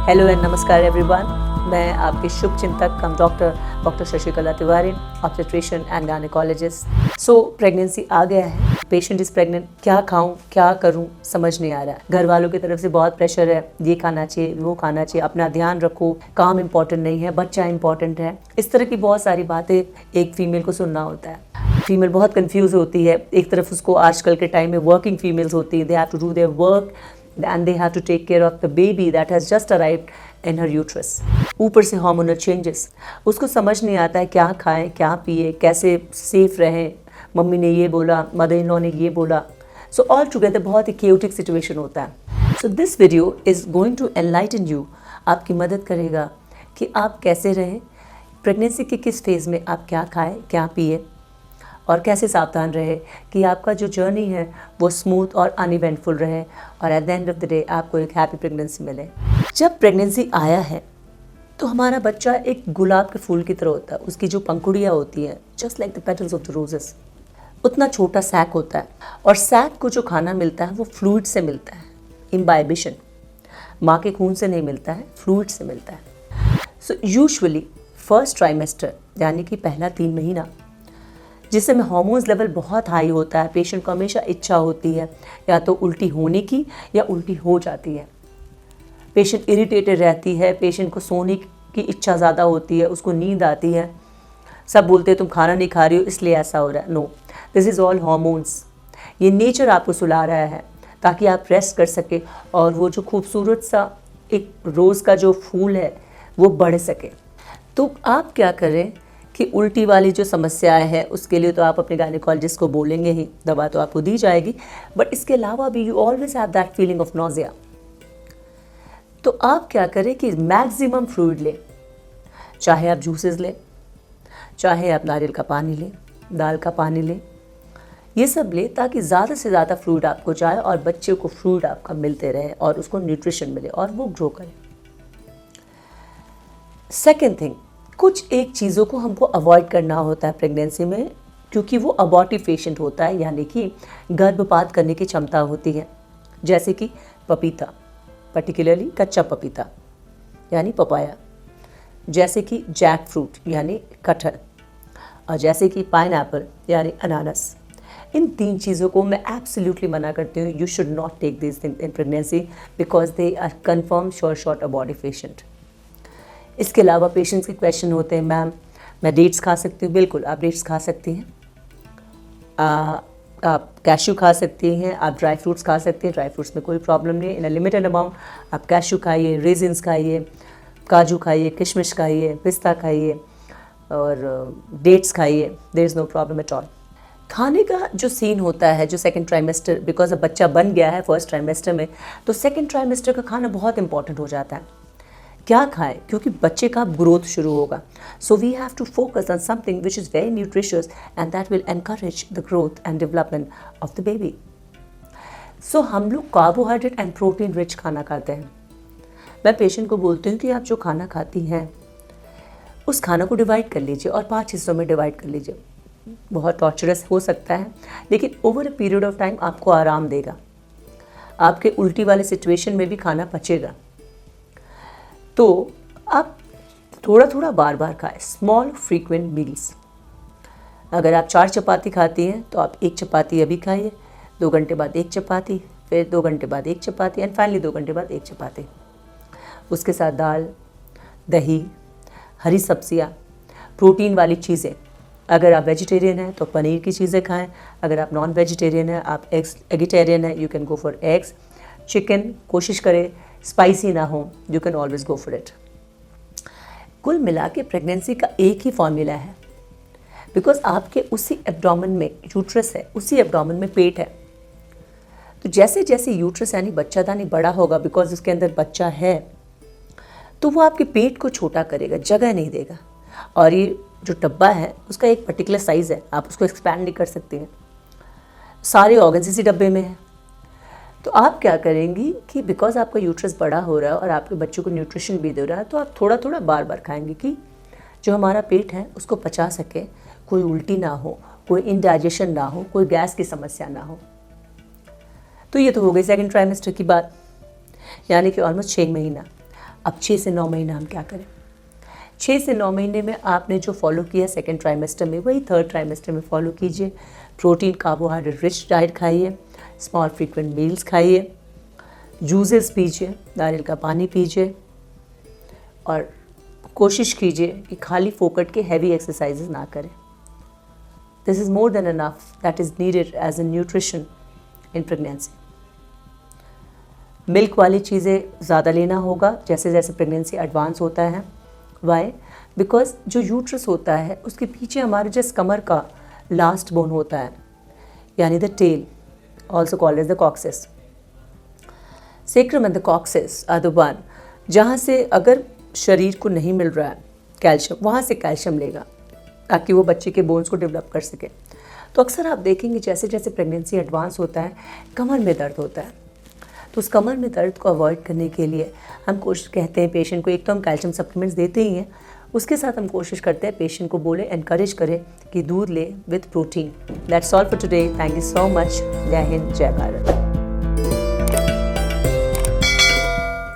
Hello and नमस्कार everyone. मैं आपकी शुभ चिंतक cum doctor Shashikala Tiwari, obstetrician and gynaecologist. So pregnancy आ गया है, पेशेंट इज प्रेग्नेंट, क्या खाऊं क्या करूं समझ नहीं आ रहा है। घर वालों की तरफ से बहुत प्रेशर है, ये खाना चाहिए वो खाना चाहिए, अपना ध्यान रखो, काम इंपॉर्टेंट नहीं है, बच्चा इंपॉर्टेंट है। इस तरह की बहुत सारी बातें एक फीमेल को सुनना होता है। फीमेल बहुत कंफ्यूज होती है। एक तरफ उसको आजकल के टाइम में वर्किंग फीमेल्स होती हैं, they have to do their work and they have to take care of the baby that has just arrived in her uterus. ऊपर से हार्मोनल चेंजेस, उसको समझ नहीं आता है क्या खाएं क्या पिए, कैसे सेफ रहें। मम्मी ने ये बोला, मदर इन लॉ ने ये बोला, सो ऑल टुगेदर बहुत ही chaotic सिचुएशन होता है। So this video is going to enlighten you, आपकी मदद करेगा कि आप कैसे रहें, प्रेगनेंसी के किस फेज़ में आप क्या खाएं क्या पिए और कैसे सावधान रहे कि आपका जो जर्नी है वो स्मूथ और अनइवेंटफुल रहे और at the end of the day आपको एक हैप्पी प्रेगनेंसी मिले। जब प्रेगनेंसी आया है तो हमारा बच्चा एक गुलाब के फूल की तरह होता है। उसकी जो पंखुड़ियाँ होती हैं just like the petals of the roses, उतना छोटा सैक होता है और सैक को जो खाना मिलता है वो फ्लूइड से मिलता है, इम्बाइबिशन। माँ के खून से नहीं मिलता है, फ्लूइड से मिलता है। सो यूजुअली फर्स्ट ट्राइमेस्टर यानी कि पहला 3 महीना जिससे में हार्मोन्स लेवल बहुत हाई होता है, पेशेंट को हमेशा इच्छा होती है या तो उल्टी होने की या उल्टी हो जाती है। पेशेंट इरिटेटेड रहती है, पेशेंट को सोने की इच्छा ज़्यादा होती है, उसको नींद आती है। सब बोलते हैं तुम खाना नहीं खा रही हो इसलिए ऐसा हो रहा है। No, this is all hormones. ये नेचर आपको सुला रहा है ताकि आप रेस्ट कर सके और वो जो खूबसूरत सा एक रोज़ का जो फूल है वो बढ़ सके। तो आप क्या करें कि उल्टी वाली जो समस्याएं हैं उसके लिए तो आप अपने गायनेकोलॉजिस्ट को बोलेंगे ही, दवा तो आपको दी जाएगी, बट इसके अलावा भी you always have that feeling of nausea. तो आप क्या करें कि मैक्सिमम फ्लूइड लें, चाहे आप जूसेस लें, चाहे आप नारियल का पानी लें, दाल का पानी लें, ये सब लें ताकि ज़्यादा से ज़्यादा फ्लूइड आपको जाए और बच्चे को फ्लूइड आपका मिलते रहे और उसको न्यूट्रिशन मिले और वो ग्रो करे। सेकेंड थिंग, कुछ एक चीज़ों को हमको अवॉइड करना होता है प्रेगनेंसी में क्योंकि वो अबॉर्टिव पेशेंट होता है, यानी कि गर्भपात करने की क्षमता होती है। जैसे कि पपीता, पर्टिकुलरली कच्चा पपीता यानी पपाया, जैसे कि जैक फ्रूट यानी कटहल, और जैसे कि पाइनएप्पल यानी अनानास। इन 3 चीज़ों को मैं एब्सोल्युटली मना करती हूँ। You should not take this thing in pregnancy because they are confirm short abortive patient. इसके अलावा पेशेंट्स के क्वेश्चन होते हैं, मैम मैं डेट्स खा सकती हूँ? बिल्कुल आप डेट्स खा सकती हैं, आप कैश्यू खा सकती हैं, आप ड्राई फ्रूट्स खा सकती हैं, ड्राई फ्रूट्स में कोई प्रॉब्लम नहीं। इन अ लिमिटेड अमाउंट आप कैश्यू खाइए, रेजिन्स खाइए, काजू खाइए, किशमिश खाइए, पिस्ता खाइए और डेट्स खाइए, there is no problem at all. खाने का जो सीन होता है जो सेकेंड ट्राइमेस्टर, बिकॉज अब बच्चा बन गया है फर्स्ट ट्राइमेस्टर में, तो सेकेंड ट्राइमेस्टर का खाना बहुत इंपॉर्टेंट हो जाता है। क्या खाएं क्योंकि बच्चे का ग्रोथ शुरू होगा। So we have to focus on something which is very nutritious and that will encourage the growth and development of the baby. So हम लोग कार्बोहाइड्रेट एंड प्रोटीन रिच खाना खाते हैं। मैं पेशेंट को बोलती हूँ कि आप जो खाना खाती हैं उस खाना को डिवाइड कर लीजिए और 5 हिस्सों में डिवाइड कर लीजिए। बहुत टॉर्चरस हो सकता है लेकिन over a period of time आपको आराम देगा, आपके उल्टी वाले सिचुएशन में भी खाना पचेगा। तो आप थोड़ा थोड़ा बार बार खाएं, स्मॉल फ्रीक्वेंट मील्स। अगर आप 4 चपाती खाती हैं तो आप 1 चपाती अभी खाइए, 2 घंटे बाद 1 चपाती, फिर 2 घंटे बाद 1 चपाती एंड फाइनली 2 घंटे बाद 1 चपाती। उसके साथ दाल, दही, हरी सब्जियाँ, प्रोटीन वाली चीज़ें। अगर आप वेजिटेरियन हैं तो पनीर की चीज़ें खाएं, अगर आप नॉन वेजिटेरियन हैं, आप एगिटेरियन हैं, you can go for eggs. Chicken कोशिश करें स्पाइसी ना हो, you can always go for it. कुल मिला के प्रेगनेंसी का एक ही फॉर्मूला है, बिकॉज आपके उसी एब्डोमेन में यूट्रस है, उसी एब्डोमेन में पेट है। तो जैसे जैसे यूट्रस यानी बच्चादानी बड़ा होगा, बिकॉज उसके अंदर बच्चा है, तो वो आपके पेट को छोटा करेगा, जगह नहीं देगा। और ये जो डब्बा है उसका एक पर्टिकुलर साइज़ है, आप उसको एक्सपैंड नहीं कर सकते हैं। सारे ऑर्गन्स इसी डब्बे में हैं। तो आप क्या करेंगी कि बिकॉज आपका यूट्रस बड़ा हो रहा है और आपके बच्चों को न्यूट्रिशन भी दे रहा है, तो आप थोड़ा थोड़ा बार बार खाएंगे कि जो हमारा पेट है उसको पचा सके, कोई उल्टी ना हो, कोई इनडाइजेशन ना हो, कोई गैस की समस्या ना हो। तो ये तो हो गई सेकेंड ट्राइमेस्टर की बात, यानी कि ऑलमोस्ट 6 महीना। अब 6 से 9 महीने हम क्या करें? 6 से 9 महीने में आपने जो फॉलो किया सेकेंड ट्राइमेस्टर में, वही थर्ड ट्राइमेस्टर में फॉलो कीजिए। प्रोटीन कार्बोहाइड्रेट रिच डाइट खाइए, स्मॉल फ्रीक्वेंट मील्स खाइए, जूसेस पीजिए, नारियल का पानी पीजिए, और कोशिश कीजिए कि खाली फोकट के हैवी एक्सरसाइजेज ना करें। This is more than enough that is needed as a nutrition in pregnancy. Milk वाली चीज़ें ज़्यादा लेना होगा जैसे जैसे प्रेगनेंसी एडवांस होता है। वाई? बिकॉज जो यूट्रस होता है उसके पीछे हमारे जिस कमर का लास्ट बोन होता है, यानी the tail, also called as the coccyx. Sacrum and the coccyx are the one जहाँ से अगर शरीर को नहीं मिल रहा है कैल्शियम, वहाँ से कैल्शियम लेगा ताकि वो बच्चे के बोन्स को डेवलप कर सके। तो अक्सर आप देखेंगे जैसे जैसे प्रेगनेंसी एडवांस होता है कमर में दर्द होता है। तो उस कमर में दर्द को अवॉइड करने के लिए हम कोशिश कहते हैं पेशेंट को, एक तो हम कैल्शियम सप्लीमेंट्स देते ही हैं, उसके साथ हम कोशिश करते हैं पेशेंट को बोले, एनकरेज करें कि दूध ले with protein. That's all for today. Thank you so much. जय हिंद, जय भारत।